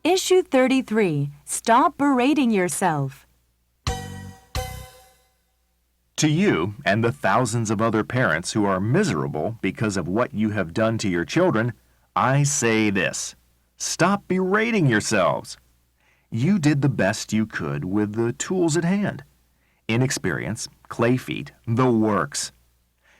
Issue 33, Stop Berating Yourself. To you and the thousands of other parents who are miserable because of what you have done to your children, I say this: stop berating yourselves. You did the best you could with the tools at hand. Inexperience, clay feet, the works.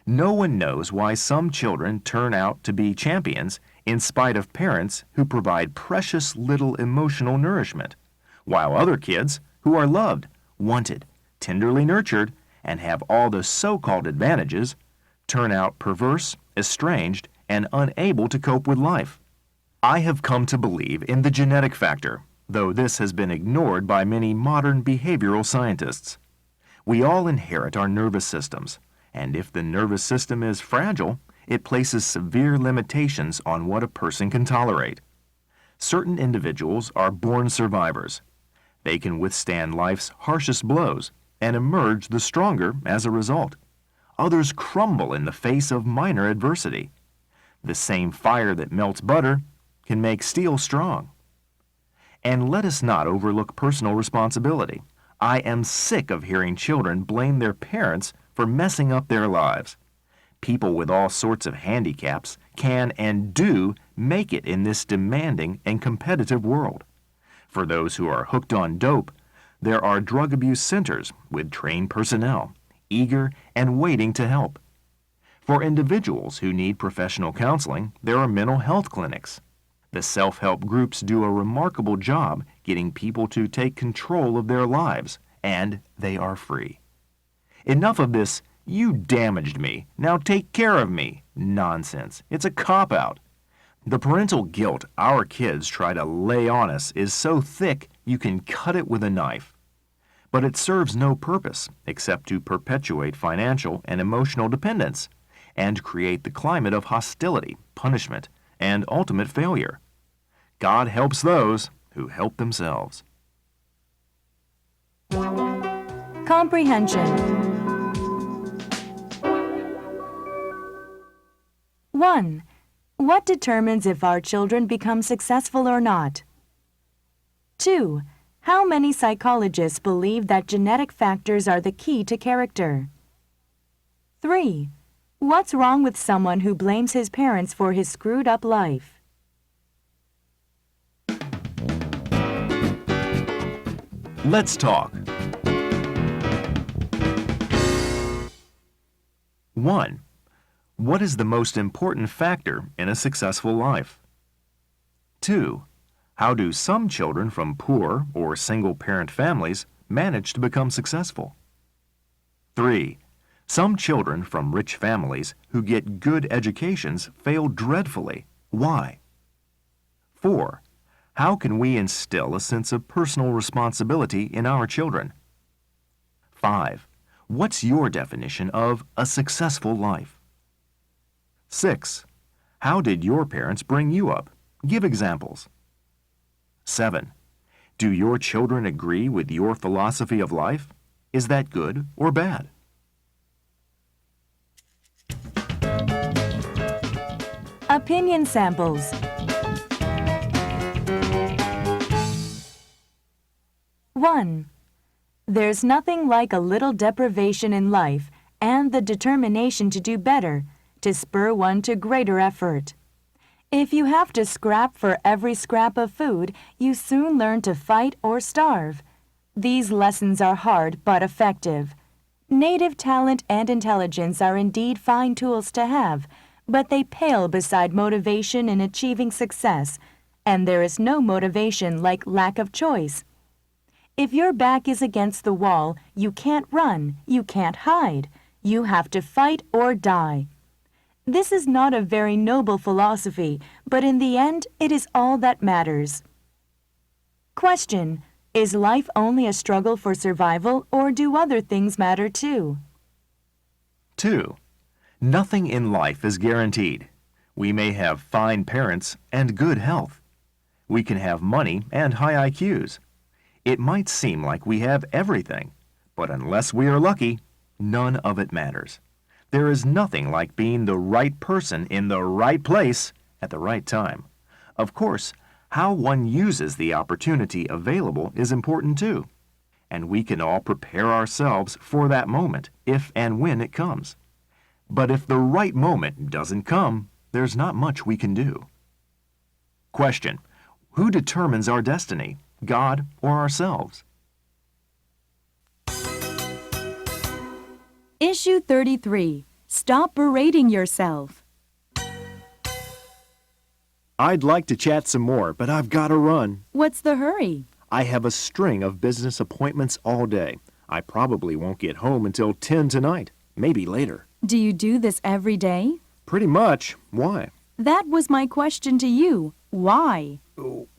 No one knows why some children turn out to be champions in spite of parents who provide precious little emotional nourishment, while other kids who are loved, wanted, tenderly nurtured, and have all the so-called advantages turn out perverse, estranged, and unable to cope with life. I have come to believe in the genetic factor, though this has been ignored by many modern behavioral scientists. We all inherit our nervous systems, and if the nervous system is fragile, it places severe limitations on what a person can tolerate. Certain individuals are born survivors. They can withstand life's harshest blows and emerge the stronger as a result. Others crumble in the face of minor adversity. The same fire that melts butter can make steel strong. And let us not overlook personal responsibility. I am sick of hearing children blame their parents for messing up their lives. People with all sorts of handicaps can and do make it in this demanding and competitive world. For those who are hooked on dope, there are drug abuse centers with trained personnel, eager and waiting to help. For individuals who need professional counseling, there are mental health clinics. The self-help groups do a remarkable job getting people to take control of their lives, and they are free. Enough of this, "You damaged me, now take care of me" nonsense. It's a cop-out. The parental guilt our kids try to lay on us is so thick you can cut it with a knife. But it serves no purpose except to perpetuate financial and emotional dependence and create the climate of hostility, punishment, and ultimate failure. God helps those who help themselves. Comprehension. 1. What determines if our children become successful or not? 2. How many psychologists believe that genetic factors are the key to character? 3. What's wrong with someone who blames his parents for his screwed-up life? Let's talk. 1. What is the most important factor in a successful life? 2. How do some children from poor or single-parent families manage to become successful? 3. Some children from rich families who get good educations fail dreadfully. Why? 4. How can we instill a sense of personal responsibility in our children? 5. What's your definition of a successful life? 6. How did your parents bring you up? Give examples. 7. Do your children agree with your philosophy of life? Is that good or bad? Opinion samples. 1. There's nothing like a little deprivation in life and the determination to do better to spur one to greater effort. If you have to scrap for every scrap of food, you soon learn to fight or starve. These lessons are hard but effective. Native talent and intelligence are indeed fine tools to have, but they pale beside motivation in achieving success, and there is no motivation like lack of choice. If your back is against the wall, you can't run, you can't hide. You have to fight or die. This is not a very noble philosophy, but in the end, it is all that matters. Question: is life only a struggle for survival, or do other things matter too? 2. Nothing in life is guaranteed. We may have fine parents and good health. We can have money and high IQs. It might seem like we have everything, but unless we are lucky, none of it matters. There is nothing like being the right person in the right place at the right time. Of course, How one uses the opportunity available is important too, and we can all prepare ourselves for that moment if and when it comes. But if the right moment doesn't come, there's not much we can do. Question: who determines our destiny, God or ourselves? Issue 33. Stop berating yourself. I'd like to chat some more, but I've got to run. What's the hurry? I have a string of business appointments all day. I probably won't get home until 10 tonight, maybe later. Do you do this every day? Pretty much. Why? That was my question to you. Why?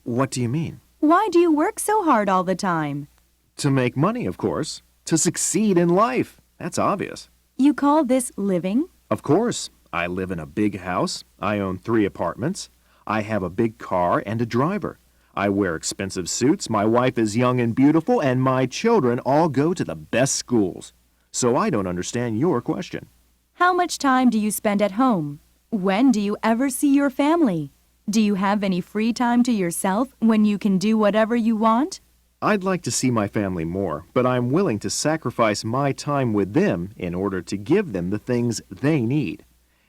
What do you mean? Why do you work so hard all the time? To make money, of course. To succeed in life. That's obvious. You call this living? Of course. I live in a big house. I own 3 apartments. I have a big car and a driver. I wear expensive suits, my wife is young and beautiful, and my children all go to the best schools. So I don't understand your question. How much time do you spend at home? When do you ever see your family? Do you have any free time to yourself when you can do whatever you want? I'd like to see my family more, but I'm willing to sacrifice my time with them in order to give them the things they need.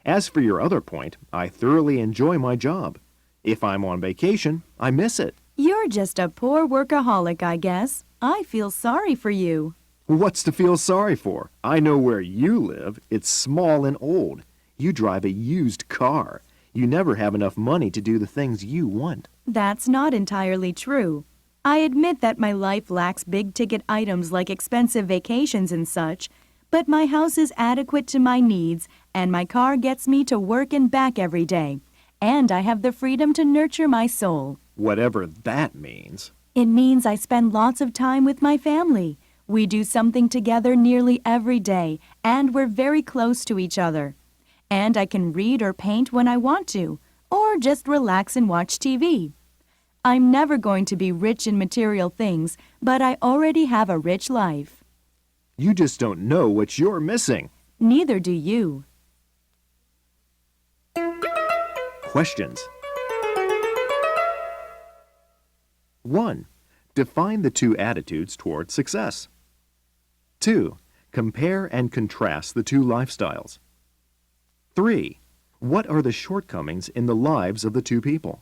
As for your other point, I thoroughly enjoy my job. If I'm on vacation, I miss it. You're just a poor workaholic, I guess. I feel sorry for you. What's to feel sorry for? I know where you live. It's small and old. You drive a used car. You never have enough money to do the things you want. That's not entirely true. I admit that my life lacks big-ticket items like expensive vacations and such, but my house is adequate to my needs, and my car gets me to work and back every day. And I have the freedom to nurture my soul. Whatever that means. It means I spend lots of time with my family. We do something together nearly every day, and we're very close to each other. And I can read or paint when I want to, or just relax and watch TV. I'm never going to be rich in material things, but I already have a rich life. You just don't know what you're missing. Neither do you. Questions. 1. Define the 2 attitudes toward success. 2. Compare and contrast the 2 lifestyles. 3. What are the shortcomings in the lives of the 2 people?